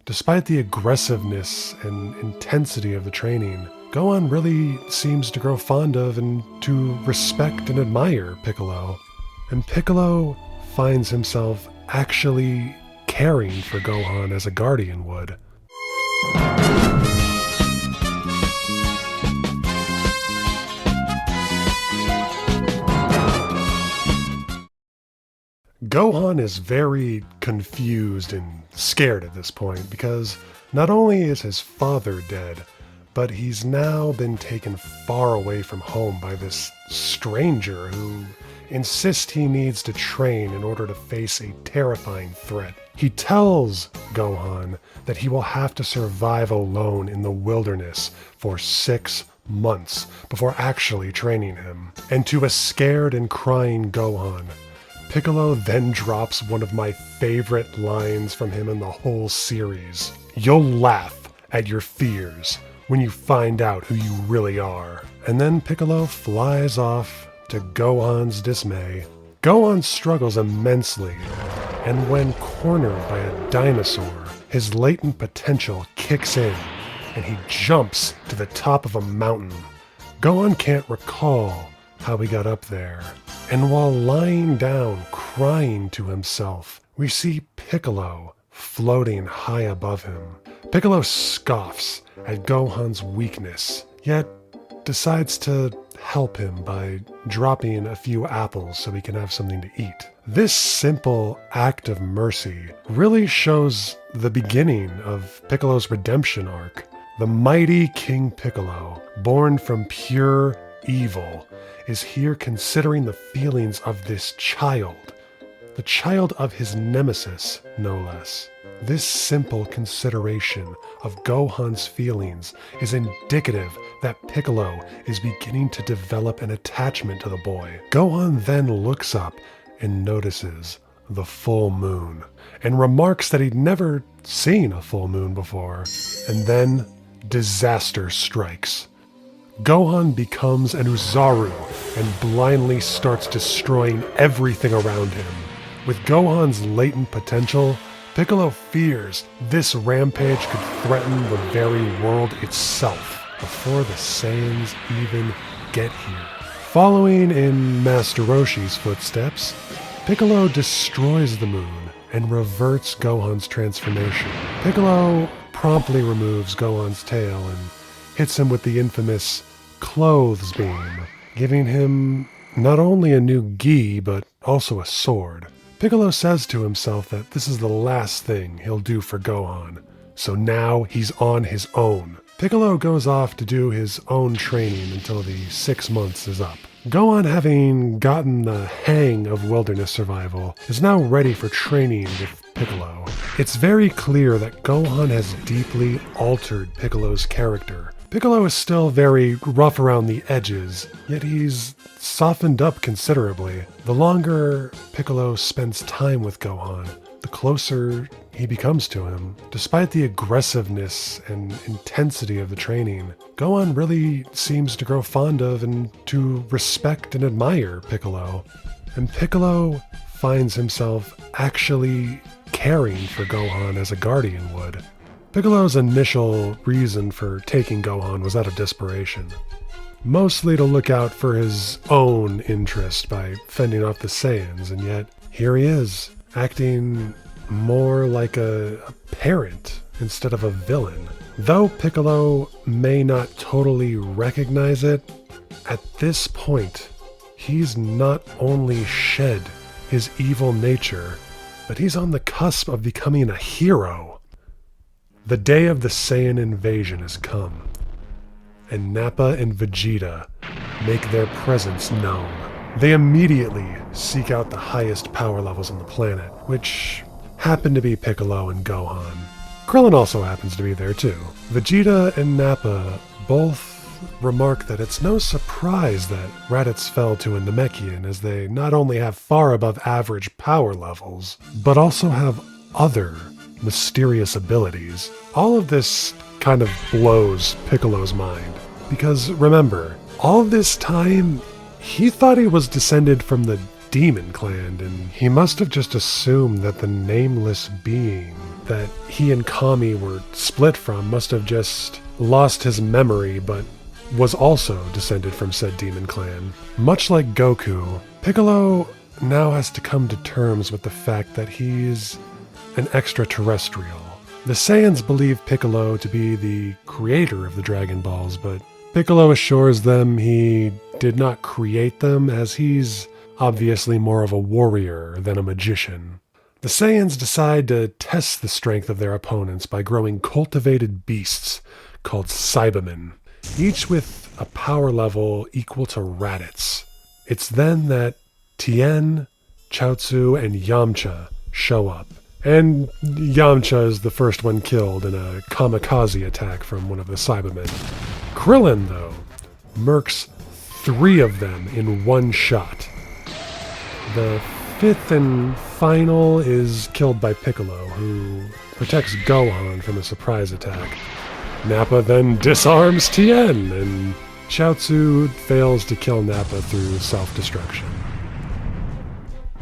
Despite the aggressiveness and intensity of the training, Gohan really seems to grow fond of and to respect and admire Piccolo. And Piccolo finds himself actually caring for Gohan as a guardian would. Gohan is very confused and scared at this point because not only is his father dead, but he's now been taken far away from home by this stranger who insists he needs to train in order to face a terrifying threat. He tells Gohan that he will have to survive alone in the wilderness for 6 months before actually training him. And to a scared and crying Gohan, Piccolo then drops one of my favorite lines from him in the whole series. "You'll laugh at your fears when you find out who you really are." And then Piccolo flies off to Gohan's dismay. Gohan struggles immensely, and when cornered by a dinosaur, his latent potential kicks in, and he jumps to the top of a mountain. Gohan can't recall how he got up there, and while lying down crying to himself, we see Piccolo floating high above him. Piccolo scoffs at Gohan's weakness, yet decides to help him by dropping a few apples so he can have something to eat. This simple act of mercy really shows the beginning of Piccolo's redemption arc. The mighty King Piccolo, born from pure evil, is here considering the feelings of this child, the child of his nemesis, no less. This simple consideration of Gohan's feelings is indicative that Piccolo is beginning to develop an attachment to the boy. Gohan then looks up and notices the full moon, and remarks that he'd never seen a full moon before. And then disaster strikes. Gohan becomes an Uzaru and blindly starts destroying everything around him. With Gohan's latent potential, Piccolo fears this rampage could threaten the very world itself before the Saiyans even get here. Following in Master Roshi's footsteps, Piccolo destroys the moon and reverts Gohan's transformation. Piccolo promptly removes Gohan's tail and hits him with the infamous Clothes Beam, giving him not only a new gi, but also a sword. Piccolo says to himself that this is the last thing he'll do for Gohan, so now he's on his own. Piccolo goes off to do his own training until the 6 months is up. Gohan, having gotten the hang of wilderness survival, is now ready for training with Piccolo. It's very clear that Gohan has deeply altered Piccolo's character. Piccolo is still very rough around the edges, yet he's softened up considerably. The longer Piccolo spends time with Gohan, the closer he becomes to him. Despite the aggressiveness and intensity of the training, Gohan really seems to grow fond of and to respect and admire Piccolo. And Piccolo finds himself actually caring for Gohan as a guardian would. Piccolo's initial reason for taking Gohan was out of desperation, mostly to look out for his own interest by fending off the Saiyans, and yet here he is, acting more like a parent instead of a villain. Though Piccolo may not totally recognize it, at this point, he's not only shed his evil nature, but he's on the cusp of becoming a hero. The day of the Saiyan invasion has come, and Nappa and Vegeta make their presence known. They immediately seek out the highest power levels on the planet, which happen to be Piccolo and Gohan. Krillin also happens to be there too. Vegeta and Nappa both remark that it's no surprise that Raditz fell to a Namekian, as they not only have far above average power levels, but also have other mysterious abilities. All of this kind of blows Piccolo's mind, because remember, all this time he thought he was descended from the Demon Clan, and he must have just assumed that the nameless being that he and Kami were split from must have just lost his memory, but was also descended from said demon clan. Much like Goku, Piccolo now has to come to terms with the fact that he's an extraterrestrial. The Saiyans believe Piccolo to be the creator of the Dragon Balls, but Piccolo assures them he did not create them, as he's obviously more of a warrior than a magician. The Saiyans decide to test the strength of their opponents by growing cultivated beasts called Cybermen, each with a power level equal to Raditz. It's then that Tien, Chaozu, and Yamcha show up. And Yamcha is the first one killed in a kamikaze attack from one of the Cybermen. Krillin, though, murks 3 of them in one shot. The 5th and final is killed by Piccolo, who protects Gohan from a surprise attack. Nappa then disarms Tien, and Chaozu fails to kill Nappa through self-destruction.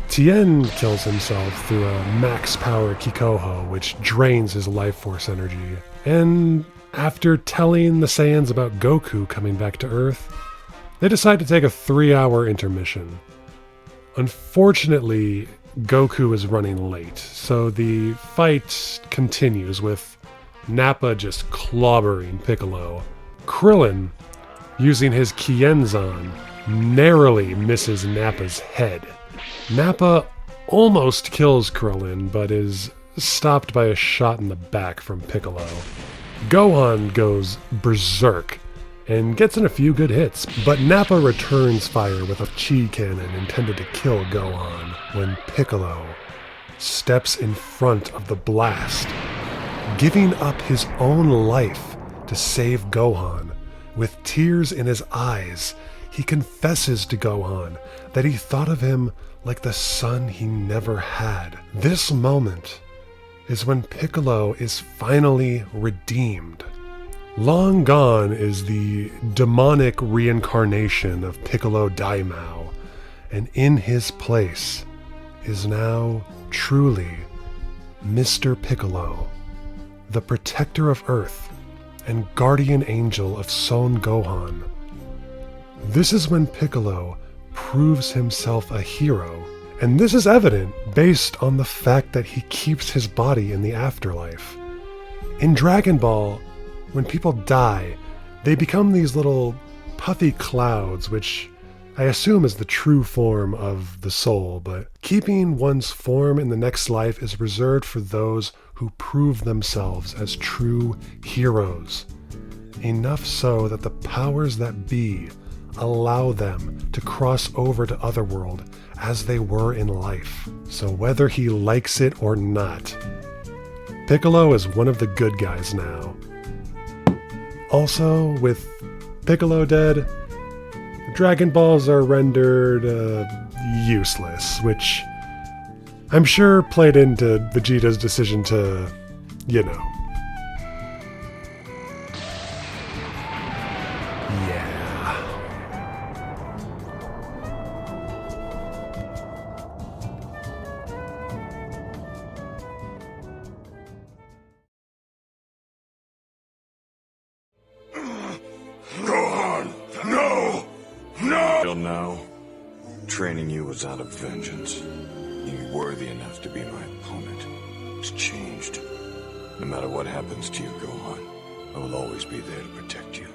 Tien kills himself through a max-power Kikoho, which drains his life force energy. And after telling the Saiyans about Goku coming back to Earth, they decide to take a 3-hour intermission. Unfortunately, Goku is running late, so the fight continues with Nappa just clobbering Piccolo. Krillin, using his Kienzan, narrowly misses Nappa's head. Nappa almost kills Krillin, but is stopped by a shot in the back from Piccolo. Gohan goes berserk and gets in a few good hits, but Nappa returns fire with a chi cannon intended to kill Gohan when Piccolo steps in front of the blast, giving up his own life to save Gohan. With tears in his eyes, he confesses to Gohan that he thought of him like the son he never had. This moment is when Piccolo is finally redeemed. Long gone is the demonic reincarnation of Piccolo Daimao, and in his place is now truly Mr. Piccolo, the protector of Earth and guardian angel of Son Gohan. This is when Piccolo proves himself a hero, and this is evident based on the fact that he keeps his body in the afterlife. In Dragon Ball, when people die, they become these little puffy clouds, which I assume is the true form of the soul, but keeping one's form in the next life is reserved for those who prove themselves as true heroes. Enough so that the powers that be allow them to cross over to Otherworld as they were in life. So whether he likes it or not, Piccolo is one of the good guys now. Also, with Piccolo dead, the Dragon Balls are rendered useless, which I'm sure played into Vegeta's decision to, yeah. Gohan! No! No! Till now, training you was out of vengeance. You were worthy enough to be my opponent. It's changed. No matter what happens to you, Gohan, I will always be there to protect you.